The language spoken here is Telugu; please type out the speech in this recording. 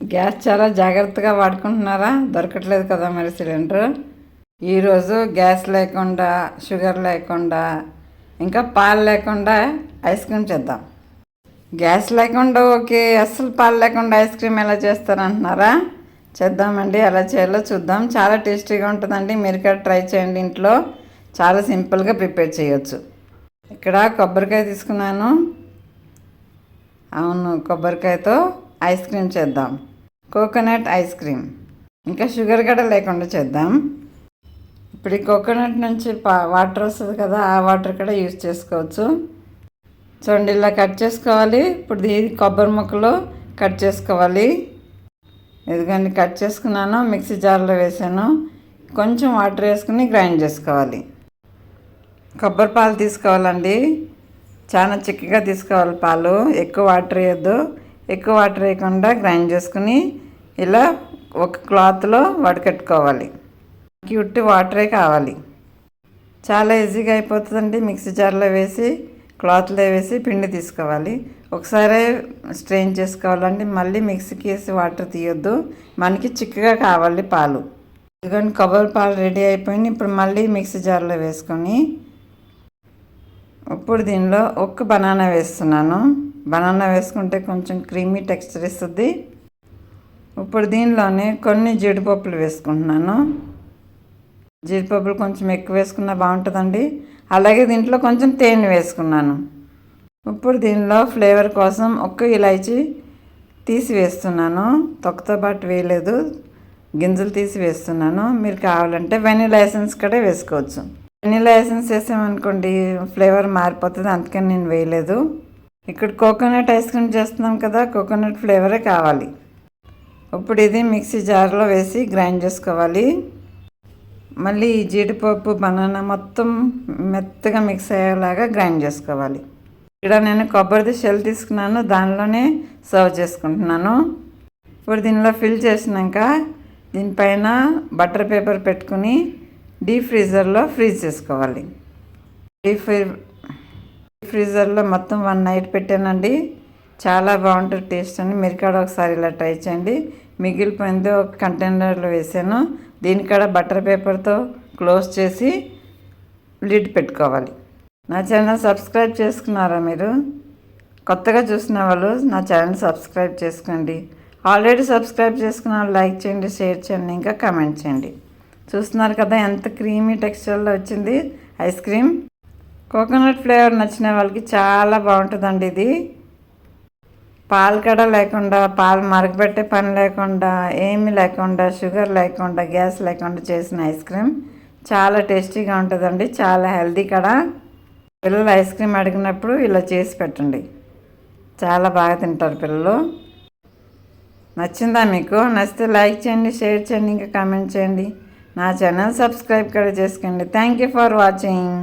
గ్యాస్ చాలా జాగ్రత్తగా వాడుకుంటున్నారా? దొరకట్లేదు కదా మరి సిలిండర్. ఈరోజు గ్యాస్ లేకుండా, షుగర్ లేకుండా, ఇంకా పాలు లేకుండా ఐస్ క్రీమ్ చేద్దాం. గ్యాస్ లేకుండా ఓకే, అస్సలు పాలు లేకుండా ఐస్ క్రీమ్ ఎలా చేస్తారంటున్నారా? చేద్దామండి. ఎలా చేయాలో చూద్దాం. చాలా టేస్టీగా ఉంటుందండి. మీరు కూడా ట్రై చేయండి ఇంట్లో. చాలా సింపుల్గా ప్రిపేర్ చేయొచ్చు. ఇక్కడ కొబ్బరికాయ తీసుకున్నాను. అవును, కొబ్బరికాయతో ఐస్ క్రీమ్ చేద్దాం. Coconut ice cream. ఇంకా షుగర్ కూడా లేకుండా చేద్దాం. ఇప్పుడు ఈ కోకోనట్ నుంచి వాటర్ వస్తుంది కదా, ఆ వాటర్ కూడా యూజ్ చేసుకోవచ్చు. చూడండి, ఇలా కట్ చేసుకోవాలి. ఇప్పుడు ఇది కొబ్బరి ముక్కలు కట్ చేసుకోవాలి. ఇదిగోండి కట్ చేసుకున్నాను. మిక్సీ జార్లో వేసాను. కొంచెం వాటర్ వేసుకుని గ్రైండ్ చేసుకోవాలి. కొబ్బరి పాలు తీసుకోవాలండి. చాలా చిక్కగా తీసుకోవాలి పాలు. ఎక్కువ వాటర్ వేయద్దు. ఎక్కువ వాటర్ వేయకుండా గ్రైండ్ చేసుకుని ఇలా ఒక క్లాత్లో వడకట్టుకోవాలి. ఉట్టి వాటరే కావాలి. చాలా ఈజీగా అయిపోతుందండి. మిక్సీ జార్లో వేసి క్లాత్లో వేసి పిండి తీసుకోవాలి. ఒకసారి స్ట్రెయిన్ చేసుకోవాలండి. మళ్ళీ మిక్సీకి వేసి వాటర్ తీయొద్దు. మనకి చిక్కగా కావాలి పాలు. ఇదిగోండి కొబ్బరి పాలు రెడీ అయిపోయింది. ఇప్పుడు మళ్ళీ మిక్సీ జార్లో వేసుకొని ఇప్పుడు దీనిలో ఒక్క బనానా వేస్తున్నాను. బనానా వేసుకుంటే కొంచెం క్రీమీ టెక్స్చర్ ఇస్తుంది. ఇప్పుడు దీనిలోనే కొన్ని జీడిపప్పులు వేసుకుంటున్నాను. జీడిపప్పులు కొంచెం ఎక్కువ వేసుకున్నా బాగుంటుందండి. అలాగే దీంట్లో కొంచెం తేనె వేసుకున్నాను. ఇప్పుడు దీనిలో ఫ్లేవర్ కోసం ఒక్క ఇలాచీ తీసి వేస్తున్నాను. తొక్కతో పాటు వేయలేదు, గింజలు తీసి వేస్తున్నాను. మీరు కావాలంటే వెనిలా ఎసెన్స్ కూడా వేసుకోవచ్చు. వెనిలా ఎసెన్స్ వేసామనుకోండి ఫ్లేవర్ మారిపోతుంది, అందుకని నేను వేయలేదు. ఇక్కడ కోకోనట్ ఐస్ క్రీమ్ చేస్తున్నాం కదా, కోకోనట్ ఫ్లేవరే కావాలి. ఇప్పుడు ఇది మిక్సీ జార్లో వేసి గ్రైండ్ చేసుకోవాలి. మళ్ళీ ఈ జీడిపప్పు బనానా మొత్తం మెత్తగా మిక్స్ అయ్యేలాగా గ్రైండ్ చేసుకోవాలి. ఇక్కడ నేను కొబ్బరిది షెల్ తీసుకున్నాను, దానిలోనే సర్వ్ చేసుకుంటున్నాను. ఇప్పుడు దీనిలో ఫిల్ చేసినాక దీనిపైన బటర్ పేపర్ పెట్టుకుని డీప్ ఫ్రీజర్లో ఫ్రీజ్ చేసుకోవాలి. ఫ్రీజర్లో మొత్తం 1 నైట్ పెట్టానండి. చాలా బాగుంటుంది టేస్ట్ అని. మీరు కూడా ఒకసారి ఇలా ట్రై చేయండి. మిగిలిపోయింది ఒక కంటైనర్లో వేసాను. దీనికాడ బటర్ పేపర్తో క్లోజ్ చేసి లిడ్ పెట్టుకోవాలి. నా ఛానల్ సబ్స్క్రైబ్ చేసుకున్నారా మీరు? కొత్తగా చూసిన వాళ్ళు నా ఛానల్ సబ్స్క్రైబ్ చేసుకోండి. ఆల్రెడీ సబ్స్క్రైబ్ చేసుకున్న వాళ్ళు లైక్ చేయండి, షేర్ చేయండి, ఇంకా కామెంట్ చేయండి. చూస్తున్నారు కదా ఎంత క్రీమీ టెక్స్చర్లో వచ్చింది ఐస్ క్రీమ్. కోకోనట్ ఫ్లేవర్ నచ్చిన వాళ్ళకి చాలా బాగుంటుందండి. ఇది పాలు కూడా లేకుండా, పాలు మరగబెట్టే పని లేకుండా, ఏమీ లేకుండా, షుగర్ లేకుండా, గ్యాస్ లేకుండా చేసిన ఐస్ క్రీమ్ చాలా టేస్టీగా ఉంటుందండి. చాలా హెల్తీ కూడా. పిల్లలు ఐస్ క్రీమ్ అడిగినప్పుడు ఇలా చేసి పెట్టండి, చాలా బాగా తింటారు పిల్లలు. నచ్చిందా మీకు? నచ్చితే లైక్ చేయండి, షేర్ చేయండి, ఇంకా కామెంట్ చేయండి. నా ఛానల్ సబ్స్క్రైబ్ కూడా చేసుకోండి. Thank you for watching.